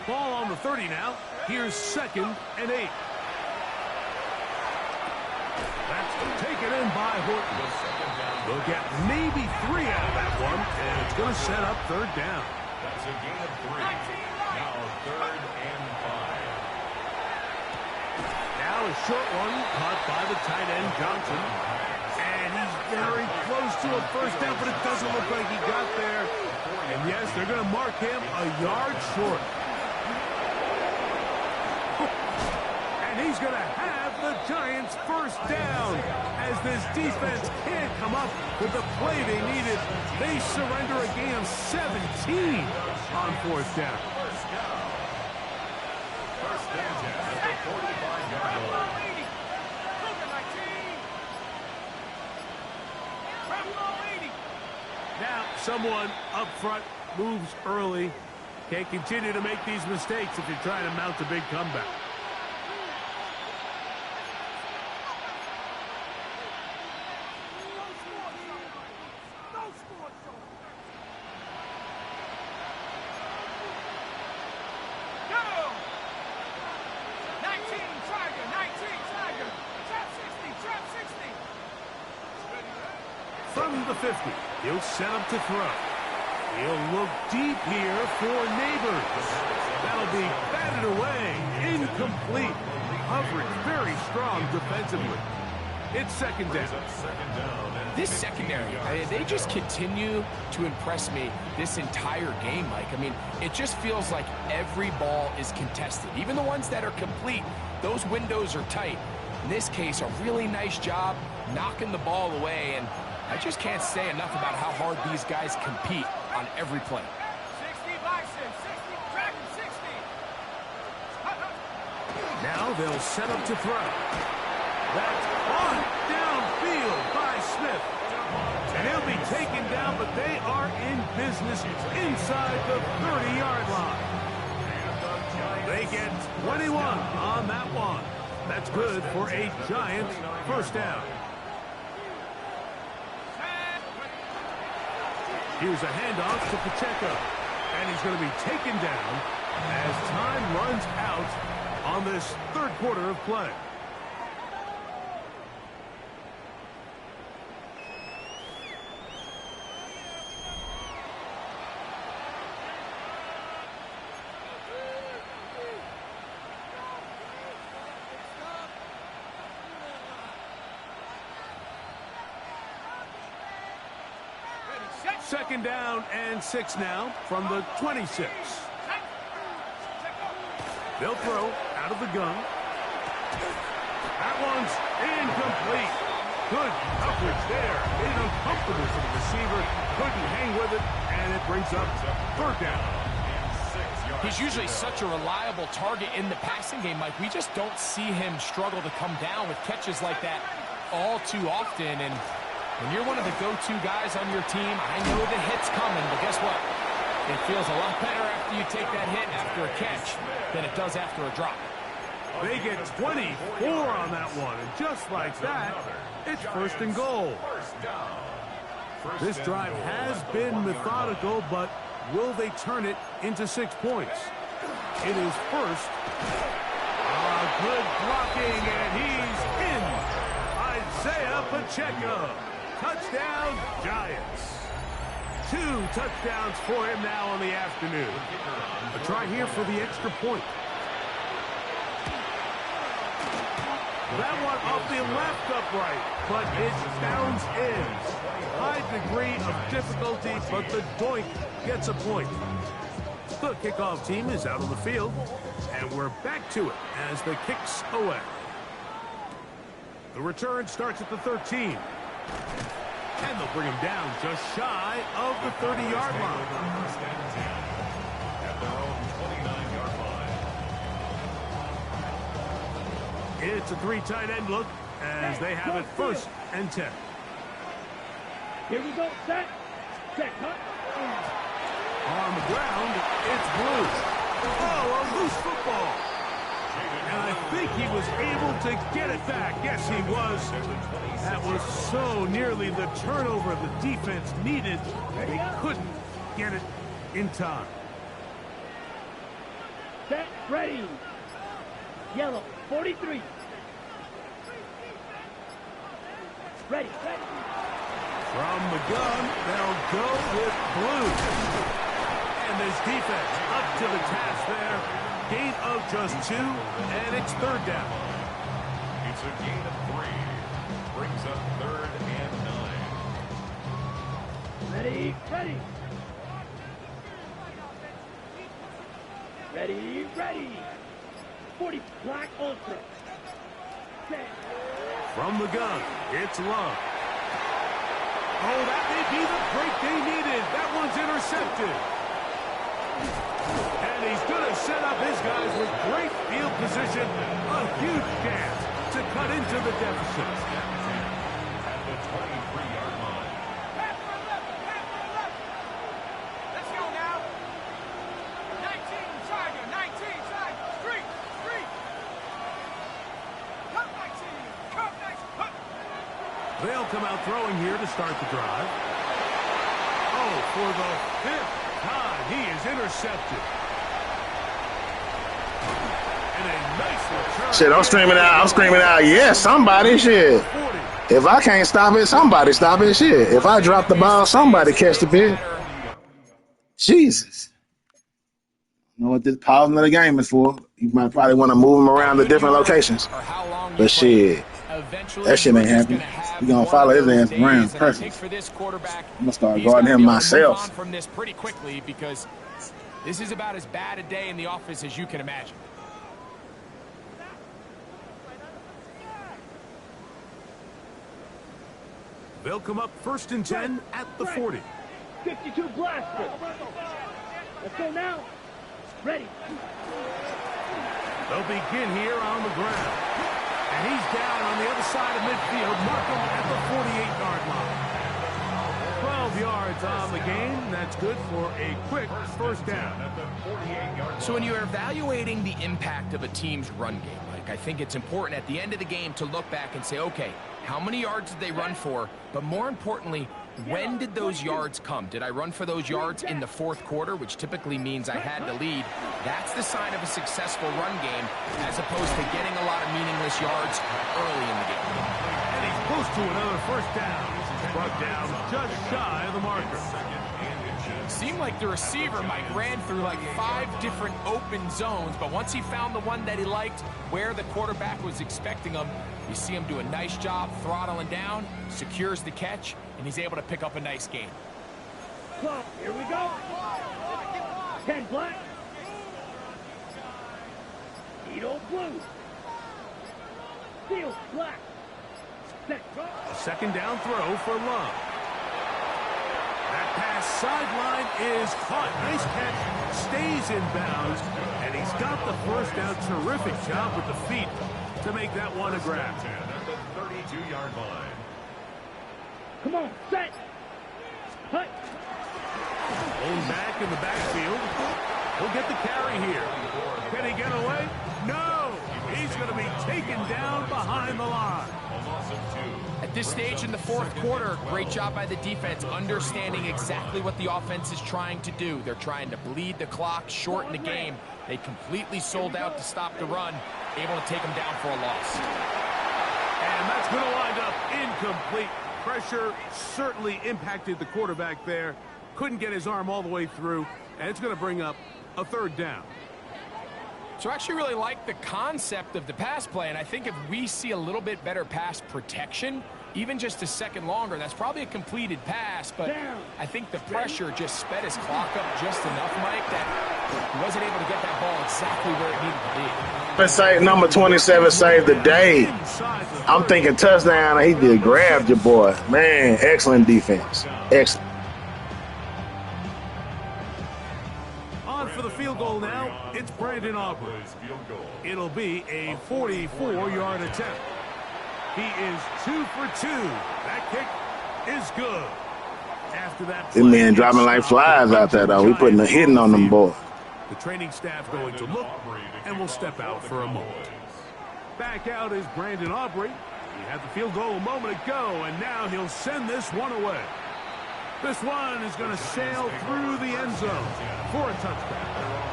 Ball on the 30 now. Here's 2nd and 8. That's taken in by Horton. They'll get maybe 3 out of that one, and it's going to set up third down. That's a gain of 3. Now 3rd and 5. Now a short one caught by the tight end, Johnson. And he's very close to a first down, but it doesn't look like he got there. And yes, they're going to mark him a yard short. And he's going to have the Giants first down. As this defense can't come up with the play they needed, they surrender a gain of 17 on 4th down. First down at the 45-yard line. Now, someone up front moves early. Can't continue to make these mistakes if you're trying to mount a big comeback. From the 50, he'll set up to throw. He'll look deep here for Neighbors. That'll be batted away, incomplete. Coverage very strong defensively. It's 2nd down. This secondary, they just continue to impress me this entire game, Mike. I mean, it just feels like every ball is contested. Even the ones that are complete, those windows are tight. In this case, a really nice job knocking the ball away, and I just can't say enough about how hard these guys compete on every play. 60 Bison, 60, Dragon 60. Now they'll set up to throw. That's on downfield by Smith. And he'll be taken down, but they are in business inside the 30-yard line. They get 21 on that one. That's good for a Giant first down. Here's a handoff to Pacheco. And he's going to be taken down as time runs out on this 3rd quarter of play. 2nd down and 6 now from the 26. They'll throw out of the gun. That one's incomplete. Good coverage there. Made it uncomfortable for the receiver. Couldn't hang with it, and it brings up 3rd down. He's usually such a reliable target in the passing game, Mike. We just don't see him struggle to come down with catches like that all too often. And when you're one of the go-to guys on your team, I know the hit's coming, but guess what? It feels a lot better after you take that hit after a catch than it does after a drop. They get 24 on that one, and just like that, it's 1st and goal. This drive has been methodical, but will they turn it into 6 points? It is 1st. Good blocking, and he's in. Isaiah Pacheco. Touchdown, Giants. 2 touchdowns for him now on the afternoon. A try here for the extra point. That one off the left upright, but it bounds in. High degree of difficulty, but the doink gets a point. The kickoff team is out on the field, and we're back to it as the kicks away. The return starts at the 13. And they'll bring him down just shy of the 30-yard line. At their own 29-yard line. It's a 3 tight end look as they have it 1st and 10. Here we go. Set. Cut. On the ground, it's Blue. Oh, a loose football. And I think he was able to get it back. Yes, he was. That was so nearly the turnover the defense needed. They couldn't get it in time. Set. Ready. Yellow. 43. Ready. From the gun, they'll go with Blue. And this defense up to the task there. Gain of just 2, and it's 3rd down. It's a gain of 3. Brings up 3rd and 9. Ready. 40 black ultra. Set. From the gun, it's Love. Oh, that may be the break they needed. That one's intercepted. And he's going to set up his guys with great field position. A huge chance to cut into the deficit. At the 23-yard line. Pass for 11. Let's go now. 19 Tiger. Street. Cut 19. They'll come out throwing here to start the drive. Oh, for the 5th time, he is intercepted. And a nice return. Shit, I'm screaming out, yes, somebody, shit. If I can't stop it, somebody stop it, shit. If I drop the ball, somebody catch the ball. Jesus. You know what this pausing of the game is for? You might probably want to move them around to different locations. But shit, that shit ain't happening. We're going to follow his ass around perfect. I'm going to start guarding him myself. From this pretty quickly because this is about as bad a day in the office as you can imagine. They'll come up 1st and 10 at the 40. 52 blaster. Let's go now. Ready. They'll begin here on the ground. And he's down on the other side of midfield. Mark him at the 48-yard line. 12 yards on the game. That's good for a quick 1st down. So when you're evaluating the impact of a team's run game, Mike, I think it's important at the end of the game to look back and say, okay, how many yards did they run for? But more importantly, when did those yards come? Did I run for those yards in the 4th quarter, which typically means I had the lead? That's the sign of a successful run game, as opposed to getting a lot of meaningless yards early in the game. And he's close to another 1st down. Brought down just shy of the marker. Seemed like the receiver, Mike, ran through like 5 different open zones, but once he found the one that he liked, where the quarterback was expecting him, you see him do a nice job throttling down, secures the catch, and he's able to pick up a nice gain. Clock. Here we go. 10 black. Edo blue. Steel black. Set. A second down throw for Love. That pass sideline is caught. Nice catch. Stays in bounds. And he's got the first down. Terrific job with the feet to make that one a grab. At the 32-yard line. Come on, set. Hut. Pulling back in the backfield. He'll get the carry here. Can he get away? No! He's going to be taken down behind the line. A loss of 2. At this stage in the fourth quarter, great job by the defense, understanding exactly what the offense is trying to do. They're trying to bleed the clock, shorten the game. They completely sold out to stop the run, able to take them down for a loss. And that's going to wind up incomplete. Pressure certainly impacted the quarterback there. Couldn't get his arm all the way through, and it's going to bring up a third down. So I actually really like the concept of the pass play, and I think if we see a little bit better pass protection, even just a second longer, that's probably a completed pass, but I think the pressure just sped his clock up just enough, Mike, that he wasn't able to get that ball exactly where it needed to be. Save number 27 saved the day. I'm thinking touchdown, and he did grab your boy. Man, excellent defense. Excellent. On for the field goal now, it's Brandon Aubrey. It'll be a 44-yard attempt. He is 2 for 2. That kick is good. After that, This man dropping like flies out there, though. We putting a hitting on them boys. The training staff going to look and will step out for a moment. Back out is Brandon Aubrey. He had the field goal a moment ago, and now he'll send this one away. This one is going to sail through the end zone for a touchdown.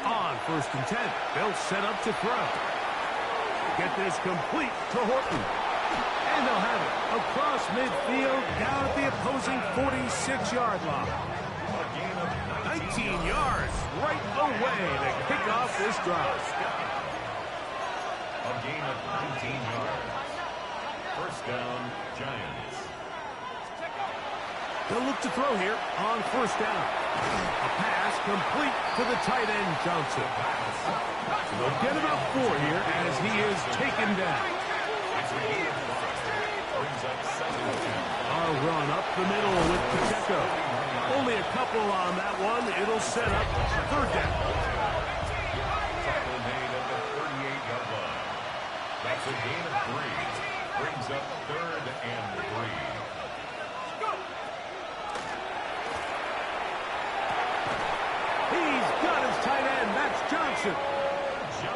On 1st and 10, they'll set up to throw. Get this complete to Horton. And they'll have it across midfield down at the opposing 46-yard line. 19 yards right away to kick off this drive. A gain of 19 yards. First down, Giants. They'll look to throw here on 1st down. A pass complete to the tight end, Johnson. They'll get about 4 here as he is taken down. Our run up the middle with Pacheco. Only a couple on that one. It'll set up 3rd down. Tackle made at the 38-yard line. That's a gain of 3. Brings up 3rd and 3. Tight end, that's Johnson.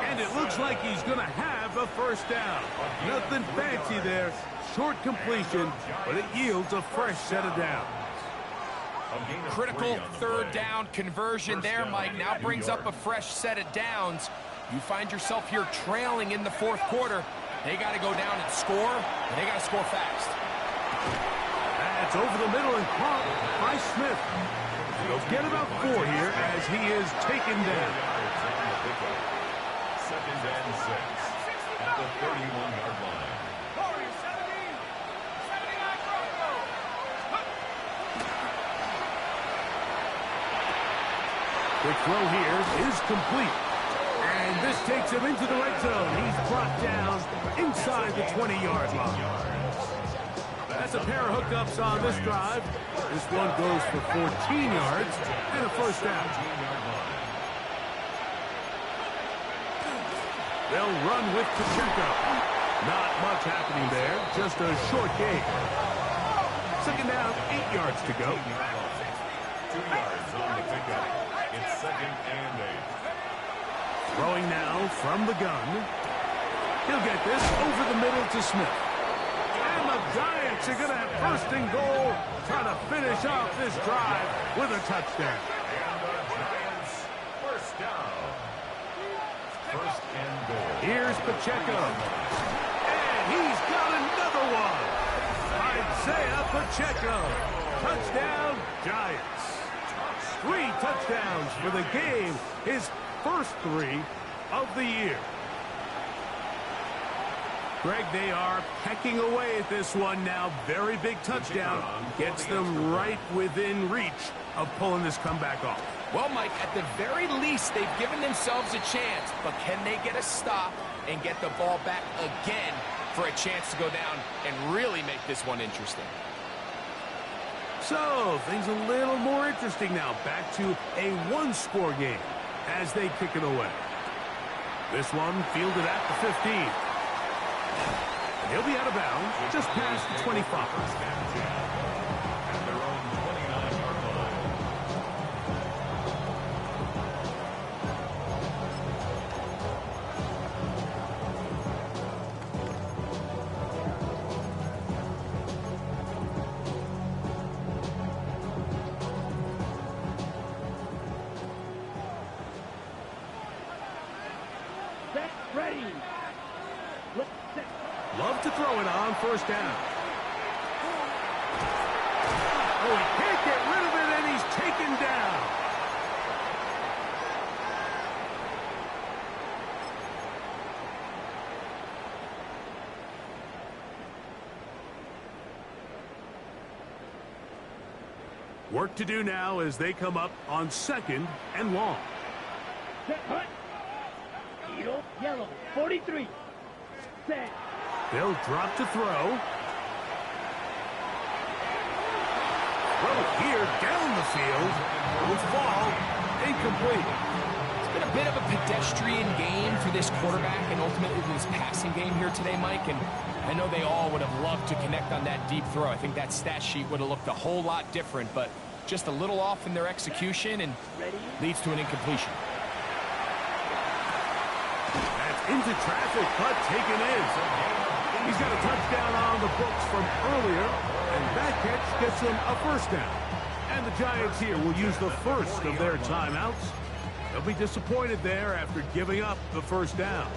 And it looks like he's going to have a first down. Nothing fancy there. Short completion, but it yields a fresh set of downs. Critical 3rd down conversion there, Mike. Now brings up a fresh set of downs. You find yourself here trailing in the 4th quarter. They got to go down and score, and they got to score fast. That's over the middle and caught by Smith. He'll get about 4 here as he is taken down. 2nd and 6 at the 31-yard line. Quick throw here is complete. And this takes him into the red zone. He's brought down inside the 20-yard line. That's a pair of hookups on this drive. This one goes for 14 yards and a first down. They'll run with Pacheco. Not much happening there, just a short gain. 2nd down, 8 yards to go. 2 yards on the pickup. It's 2nd and 8. Throwing now from the gun. He'll get this over the middle to Smith. And the Giants are going to have 1st and goal, trying to finish off this drive with a touchdown. And the Giants, 1st down. 1st and goal. Here's Pacheco. And He's got another one. Isaiah Pacheco. Touchdown, Giants. 3 touchdowns for the game. His first 3 of the year. Greg, they are pecking away at this one now. Very big touchdown. Gets them right within reach of pulling this comeback off. Well, Mike, at the very least, they've given themselves a chance. But can they get a stop and get the ball back again for a chance to go down and really make this one interesting? So, things a little more interesting now. Back to a one-score game as they kick it away. This one fielded at the 15. And he'll be out of bounds just past the 25. Ready. Love to throw it on first down. Oh, he can't get rid of it, and he's taken down. Work to do now as they come up on 2nd and long. Yellow, 43. Set. They'll drop to throw. Throw it here down the field. Will fall. Incomplete. It's been a bit of a pedestrian game for this quarterback and ultimately this passing game here today, Mike. And I know they all would have loved to connect on that deep throw. I think that stat sheet would have looked a whole lot different, but just a little off in their execution and leads to an incompletion. That's into traffic, but taken in. He's got a touchdown on the books from earlier, and that catch gets him a first down. And the Giants here will use the first of their timeouts. They'll be disappointed there after giving up the first down.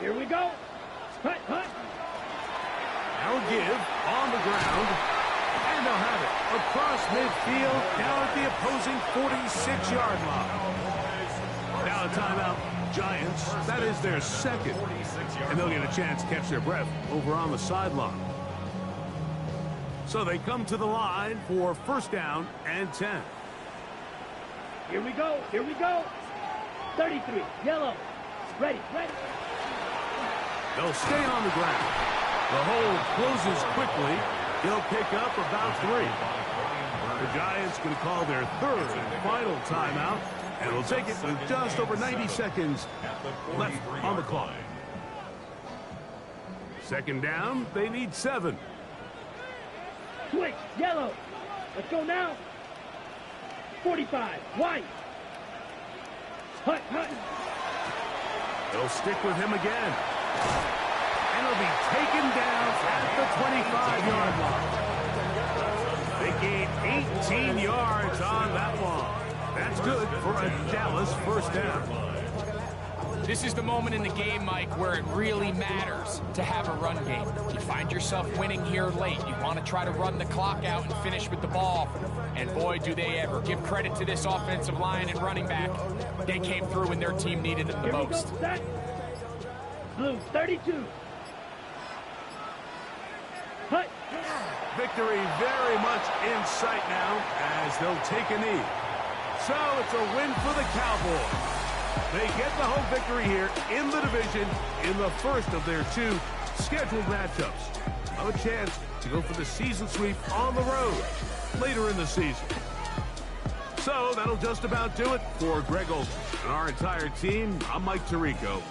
Here we go. Hut, hut. Now give on the ground. And they'll have it across midfield down at the opposing 46-yard line. Now a timeout, Giants. That is their second. And they'll get a chance to catch their breath over on the sideline. So they come to the line for first down and 10. Here we go. Here we go. 33. Yellow. Ready. Ready. They'll stay on the ground. The hold closes quickly. He'll pick up about 3. The Giants going to call their third and final timeout, and will take it with just over 90 seconds left on the clock. Second down, they need 7. Switch. Yellow. Let's go now. 45. White. Hut, hut. They'll stick with him again. And he'll be taken down at the 25-yard line. They gained 18 yards on that one. That's good for a Dallas first down. This is the moment in the game, Mike, where it really matters to have a run game. You find yourself winning here late. You want to try to run the clock out and finish with the ball. And boy, do they ever. Give credit to this offensive line and running back. They came through when their team needed them the most. Set. Blue, 32. Hut. Victory very much in sight now as they'll take a knee. So it's a win for the Cowboys. They get the home victory here in the division in the first of their 2 scheduled matchups. No chance to go for the season sweep on the road later in the season. So that'll just about do it for Greg Olson and our entire team. I'm Mike Tirico.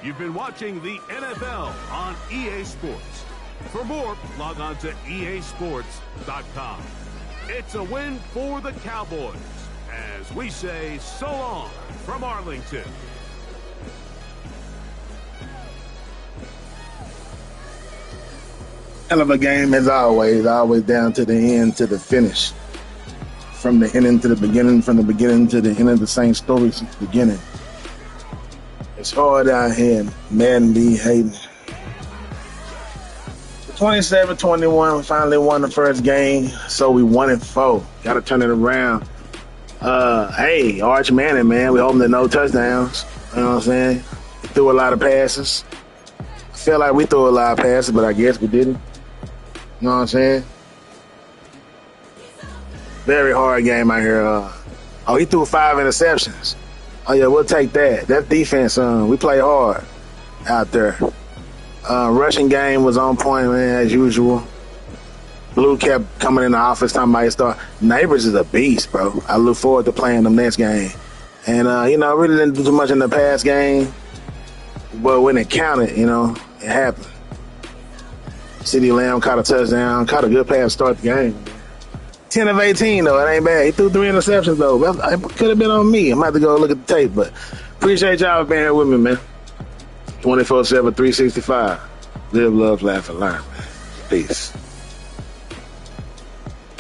You've been watching the NFL on EA Sports. For more, log on to easports.com. It's a win for the Cowboys as we say so long from Arlington. Hell of a game as always down to the end, to the finish. From the ending to the beginning, from the beginning to the end of the same story since the beginning. It's hard out here. Madden be hating. 27-21, we finally won the first game, so we 1-4. Got to turn it around. Hey, Arch Manning, man, we hoping that no touchdowns. You know what I'm saying? He threw a lot of passes. I feel like we threw a lot of passes, but I guess we didn't. You know what I'm saying? Very hard game out here. He threw 5 interceptions. Oh, yeah, we'll take that. That defense, we play hard out there. Rushing game was on point, man, as usual. Blue kept coming in the office talking about his start. Neighbors is a beast, bro. I look forward to playing them next game. And, really didn't do too much in the past game. But when it counted, it happened. CeeDee Lamb caught a touchdown, caught a good pass to start the game. 10 of 18, though. It ain't bad. He threw 3 interceptions, though. It could have been on me. I'm about to go look at the tape, but appreciate y'all being here with me, man. 24/7, 365. Live, love, laugh, and learn, man. Peace.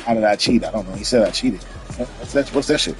How did I cheat? I don't know. He said I cheated. What's that shit?